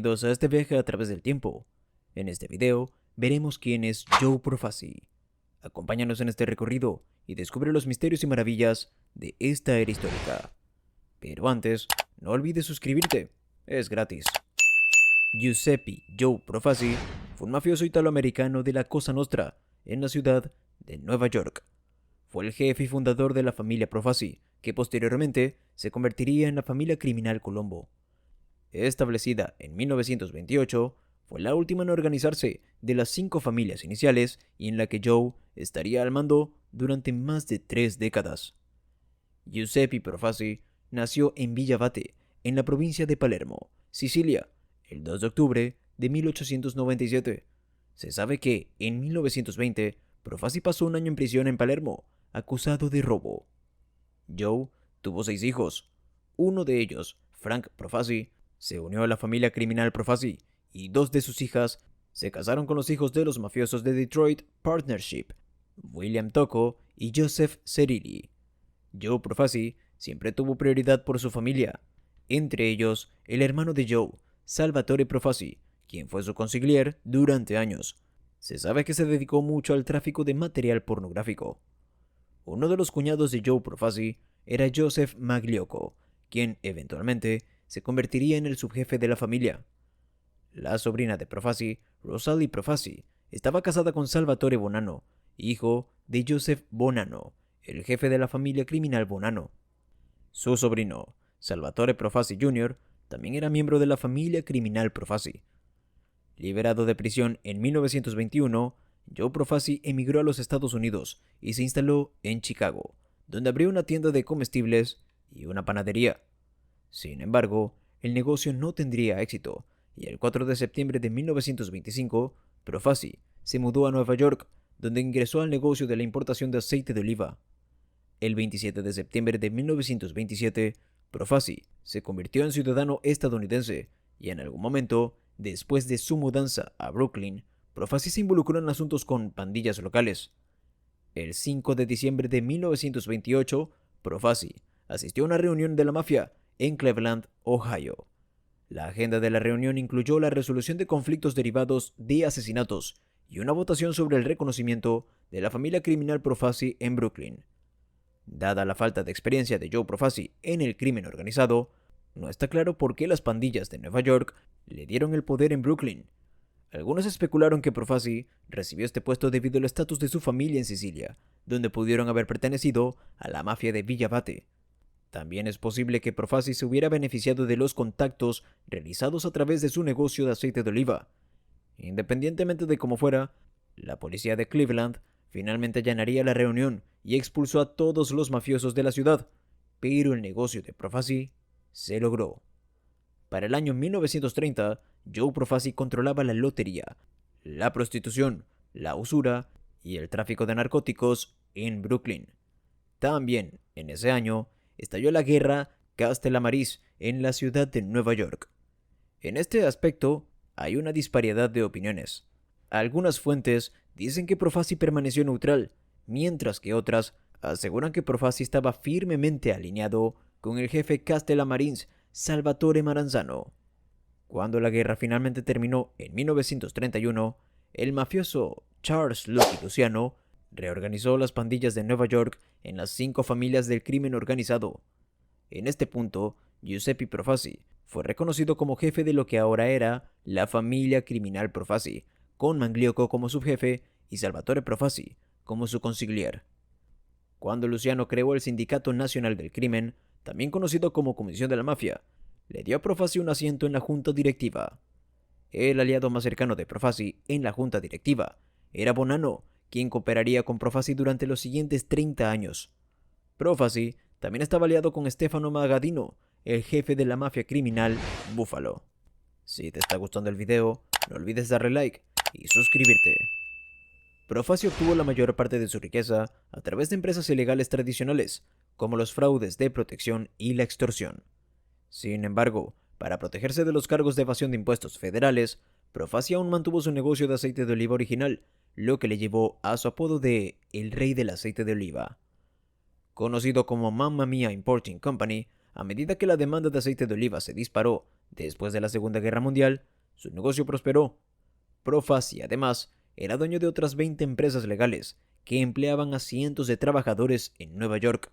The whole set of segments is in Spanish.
Bienvenidos a este viaje a través del tiempo. En este video veremos quién es Joe Profaci. Acompáñanos en este recorrido y descubre los misterios y maravillas de esta era histórica. Pero antes, no olvides suscribirte, es gratis. Giuseppe Joe Profaci fue un mafioso italoamericano de la Cosa Nostra en la ciudad de Nueva York. Fue el jefe y fundador de la familia Profaci, que posteriormente se convertiría en la familia criminal Colombo. Establecida en 1928, fue la última en organizarse de las 5 familias iniciales y en la que Joe estaría al mando durante más de 3 décadas. Giuseppe Profaci nació en Villa Abate, en la provincia de Palermo, Sicilia, el 2 de octubre de 1897. Se sabe que, en 1920, Profaci pasó un año en prisión en Palermo, acusado de robo. Joe tuvo 6 hijos. Uno de ellos, Frank Profaci, se unió a la familia criminal Profaci y 2 de sus hijas se casaron con los hijos de los mafiosos de Detroit Partnership, William Tocco y Joseph Cerilli. Joe Profaci siempre tuvo prioridad por su familia, entre ellos el hermano de Joe, Salvatore Profaci, quien fue su consigliere durante años. Se sabe que se dedicó mucho al tráfico de material pornográfico. Uno de los cuñados de Joe Profaci era Joseph Magliocco, quien eventualmente se convertiría en el subjefe de la familia. La sobrina de Profaci, Rosalie Profaci, estaba casada con Salvatore Bonanno, hijo de Joseph Bonanno, el jefe de la familia criminal Bonanno. Su sobrino, Salvatore Profaci Jr., también era miembro de la familia criminal Profaci. Liberado de prisión en 1921, Joe Profaci emigró a los Estados Unidos y se instaló en Chicago, donde abrió una tienda de comestibles y una panadería. Sin embargo, el negocio no tendría éxito, y el 4 de septiembre de 1925, Profaci se mudó a Nueva York, donde ingresó al negocio de la importación de aceite de oliva. El 27 de septiembre de 1927, Profaci se convirtió en ciudadano estadounidense, y en algún momento, después de su mudanza a Brooklyn, Profaci se involucró en asuntos con pandillas locales. El 5 de diciembre de 1928, Profaci asistió a una reunión de la mafia en Cleveland, Ohio. La agenda de la reunión incluyó la resolución de conflictos derivados de asesinatos y una votación sobre el reconocimiento de la familia criminal Profaci en Brooklyn. Dada la falta de experiencia de Joe Profaci en el crimen organizado, no está claro por qué las pandillas de Nueva York le dieron el poder en Brooklyn. Algunos especularon que Profaci recibió este puesto debido al estatus de su familia en Sicilia, donde pudieron haber pertenecido a la mafia de Villa Abate. También es posible que Profaci se hubiera beneficiado de los contactos realizados a través de su negocio de aceite de oliva. Independientemente de cómo fuera, la policía de Cleveland finalmente allanaría la reunión y expulsó a todos los mafiosos de la ciudad, pero el negocio de Profaci se logró. Para el año 1930, Joe Profaci controlaba la lotería, la prostitución, la usura y el tráfico de narcóticos en Brooklyn. También, en ese año, estalló la guerra Castellamaris en la ciudad de Nueva York. En este aspecto, hay una disparidad de opiniones. Algunas fuentes dicen que Profaci permaneció neutral, mientras que otras aseguran que Profaci estaba firmemente alineado con el jefe Castellamarins, Salvatore Maranzano. Cuando la guerra finalmente terminó en 1931, el mafioso Charles Lucky Luciano reorganizó las pandillas de Nueva York en las 5 familias del crimen organizado. En este punto, Giuseppe Profaci fue reconocido como jefe de lo que ahora era la familia criminal Profaci, con Magliocco como subjefe y Salvatore Profaci como su consigliere. Cuando Luciano creó el Sindicato Nacional del Crimen, también conocido como Comisión de la Mafia, le dio a Profaci un asiento en la junta directiva. El aliado más cercano de Profaci en la junta directiva era Bonanno, quien cooperaría con Profaci durante los siguientes 30 años. Profaci también estaba aliado con Stefano Magadino, el jefe de la mafia criminal Buffalo. Si te está gustando el video, no olvides darle like y suscribirte. Profaci obtuvo la mayor parte de su riqueza a través de empresas ilegales tradicionales, como los fraudes de protección y la extorsión. Sin embargo, para protegerse de los cargos de evasión de impuestos federales, Profaci aún mantuvo su negocio de aceite de oliva original, lo que le llevó a su apodo de El Rey del Aceite de Oliva. Conocido como Mamma Mia Importing Company, a medida que la demanda de aceite de oliva se disparó después de la Segunda Guerra Mundial, Su negocio prosperó. Profaci, además, era dueño de otras 20 empresas legales que empleaban a cientos de trabajadores en Nueva York.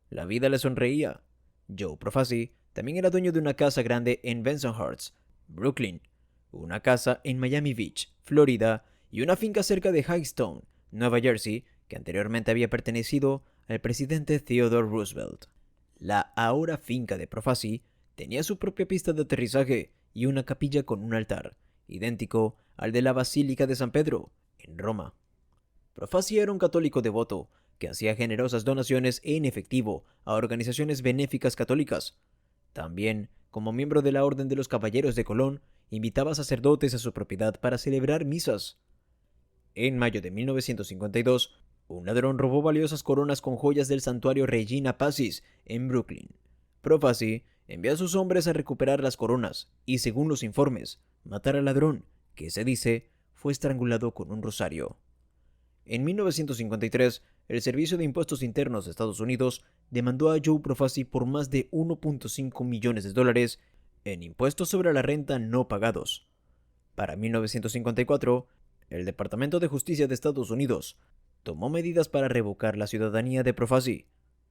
La vida le sonreía. Joe Profaci también era dueño de una casa grande en Bensonhurst, Brooklyn, una casa en Miami Beach, Florida, y una finca cerca de Hightstown, Nueva Jersey, que anteriormente había pertenecido al presidente Theodore Roosevelt. La ahora finca de Profaci tenía su propia pista de aterrizaje y una capilla con un altar, idéntico al de la Basílica de San Pedro, en Roma. Profaci era un católico devoto que hacía generosas donaciones en efectivo a organizaciones benéficas católicas. También, como miembro de la Orden de los Caballeros de Colón, invitaba sacerdotes a su propiedad para celebrar misas. En mayo de 1952, un ladrón robó valiosas coronas con joyas del santuario Regina Pacis en Brooklyn. Profaci envió a sus hombres a recuperar las coronas y, según los informes, matar al ladrón, que se dice fue estrangulado con un rosario. En 1953, el Servicio de Impuestos Internos de Estados Unidos demandó a Joe Profaci por más de 1.5 millones de dólares en impuestos sobre la renta no pagados. Para 1954, el Departamento de Justicia de Estados Unidos tomó medidas para revocar la ciudadanía de Profaci.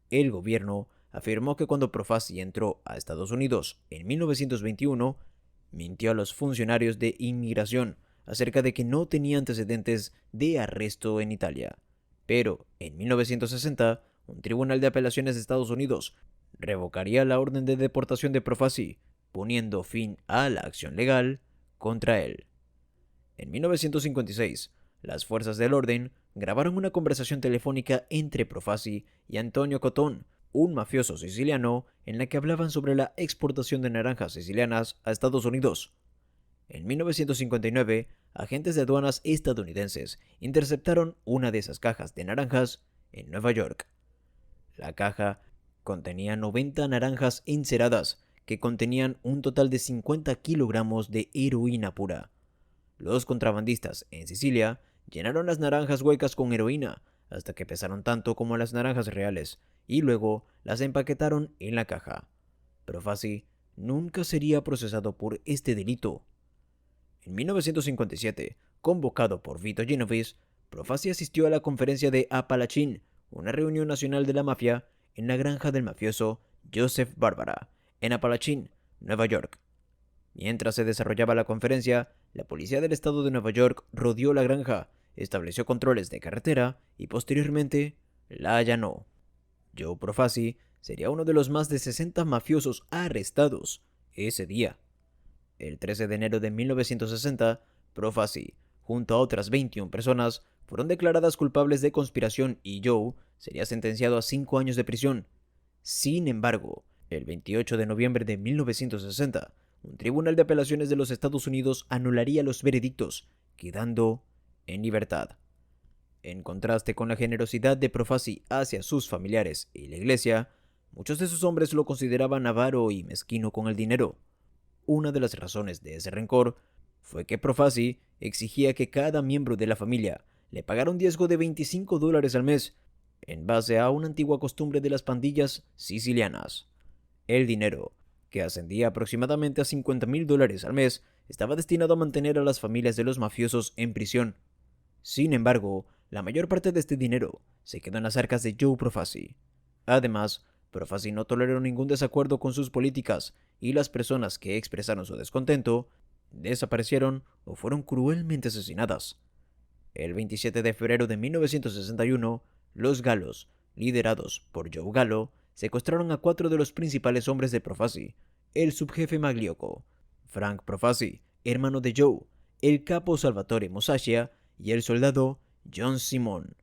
El gobierno afirmó que cuando Profaci entró a Estados Unidos en 1921, mintió a los funcionarios de inmigración acerca de que no tenía antecedentes de arresto en Italia. Pero en 1960, un tribunal de apelaciones de Estados Unidos revocaría la orden de deportación de Profaci, poniendo fin a la acción legal contra él. En 1956, las fuerzas del orden grabaron una conversación telefónica entre Profaci y Antonio Cotton, un mafioso siciliano, en la que hablaban sobre la exportación de naranjas sicilianas a Estados Unidos. En 1959, agentes de aduanas estadounidenses interceptaron una de esas cajas de naranjas en Nueva York. La caja contenía 90 naranjas enceradas que contenían un total de 50 kilogramos de heroína pura. Los contrabandistas en Sicilia llenaron las naranjas huecas con heroína hasta que pesaron tanto como las naranjas reales y luego las empaquetaron en la caja. Profaci nunca sería procesado por este delito. En 1957, convocado por Vito Genovese, Profaci asistió a la conferencia de Apalachín, una reunión nacional de la mafia, en la granja del mafioso Joseph Barbara, en Apalachín, Nueva York. Mientras se desarrollaba la conferencia, la policía del estado de Nueva York rodeó la granja, estableció controles de carretera y posteriormente la allanó. Joe Profaci sería uno de los más de 60 mafiosos arrestados ese día. El 13 de enero de 1960, Profaci, junto a otras 21 personas, fueron declaradas culpables de conspiración y Joe sería sentenciado a 5 años de prisión. Sin embargo, el 28 de noviembre de 1960, un tribunal de apelaciones de los Estados Unidos anularía los veredictos, quedando en libertad. En contraste con la generosidad de Profaci hacia sus familiares y la iglesia, muchos de sus hombres lo consideraban avaro y mezquino con el dinero. Una de las razones de ese rencor fue que Profaci exigía que cada miembro de la familia le pagara un diezgo de $25 al mes, en base a una antigua costumbre de las pandillas sicilianas. El dinero, que ascendía aproximadamente a $50,000 al mes, estaba destinado a mantener a las familias de los mafiosos en prisión. Sin embargo, la mayor parte de este dinero se quedó en las arcas de Joe Profaci. Además, Profaci no toleró ningún desacuerdo con sus políticas y las personas que expresaron su descontento desaparecieron o fueron cruelmente asesinadas. El 27 de febrero de 1961, los Galos, liderados por Joe Gallo, secuestraron a 4 de los principales hombres de Profaci: el subjefe Magliocco, Frank Profaci, hermano de Joe, el capo Salvatore Mosacchia y el soldado John Simon.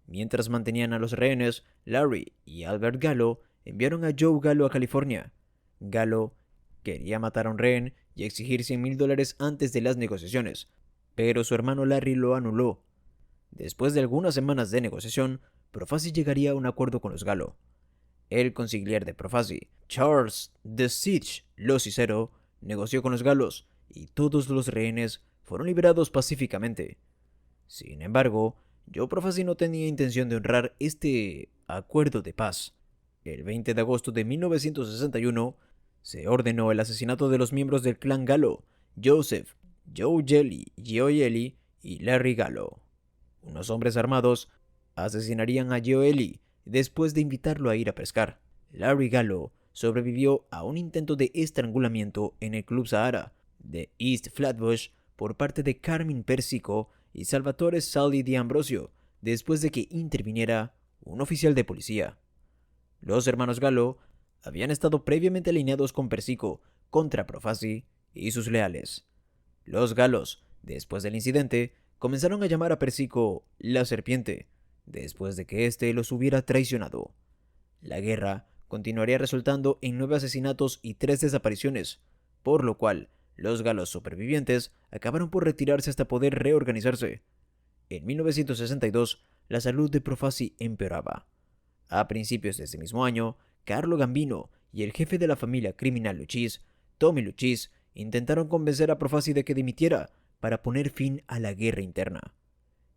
Mientras mantenían a los rehenes, Larry y Albert Gallo enviaron a Joe Gallo a California. Gallo quería matar a un rehén y exigir $100,000 antes de las negociaciones, pero su hermano Larry lo anuló. Después de algunas semanas de negociación, Profaci llegaría a un acuerdo con los Gallo. El consigliere de Profaci, Charles The Siege Lo Cicero, negoció con los Galos y todos los rehenes fueron liberados pacíficamente. Sin embargo, Joe Profaci no tenía intención de honrar este acuerdo de paz. El 20 de agosto de 1961 se ordenó el asesinato de los miembros del clan Gallo Joseph, Joe Jelly, Gioeli y Larry Gallo. Unos hombres armados asesinarían a Gioeli después de invitarlo a ir a pescar. Larry Gallo sobrevivió a un intento de estrangulamiento en el Club Sahara de East Flatbush por parte de Carmine Persico y Salvatore Saldi di Ambrosio después de que interviniera un oficial de policía. Los hermanos Gallo habían estado previamente alineados con Persico contra Profaci y sus leales. Los Gallos, después del incidente, comenzaron a llamar a Persico la serpiente, después de que éste los hubiera traicionado. La guerra continuaría resultando en 9 asesinatos y 3 desapariciones, por lo cual los Gallos supervivientes acabaron por retirarse hasta poder reorganizarse. En 1962, la salud de Profaci empeoraba. A principios de ese mismo año, Carlo Gambino y el jefe de la familia criminal Luchis, Tommy Luchis, intentaron convencer a Profaci de que dimitiera para poner fin a la guerra interna.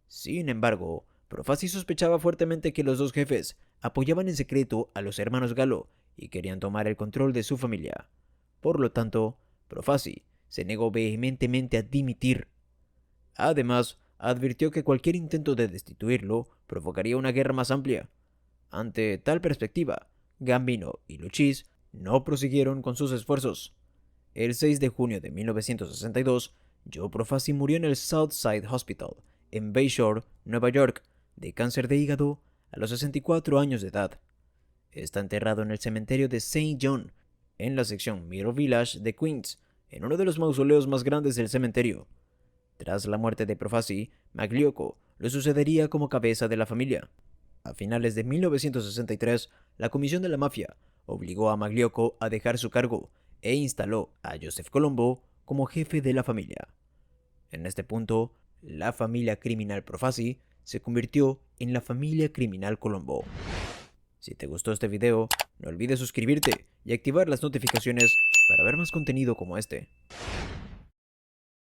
Sin embargo, Profaci sospechaba fuertemente que los dos jefes apoyaban en secreto a los hermanos Gallo y querían tomar el control de su familia. Por lo tanto, Profaci se negó vehementemente a dimitir. Además, advirtió que cualquier intento de destituirlo provocaría una guerra más amplia. Ante tal perspectiva, Gambino y Luchis no prosiguieron con sus esfuerzos. El 6 de junio de 1962, Joe Profaci murió en el Southside Hospital, en Bayshore, Nueva York, de cáncer de hígado a los 64 años de edad. Está enterrado en el cementerio de St. John, en la sección Middle Village de Queens, en uno de los mausoleos más grandes del cementerio. Tras la muerte de Profaci, Magliocco lo sucedería como cabeza de la familia. A finales de 1963, la Comisión de la Mafia obligó a Magliocco a dejar su cargo e instaló a Joseph Colombo como jefe de la familia. En este punto, la familia criminal Profaci se convirtió en la familia criminal Colombo. Si te gustó este video, no olvides suscribirte y activar las notificaciones para ver más contenido como este.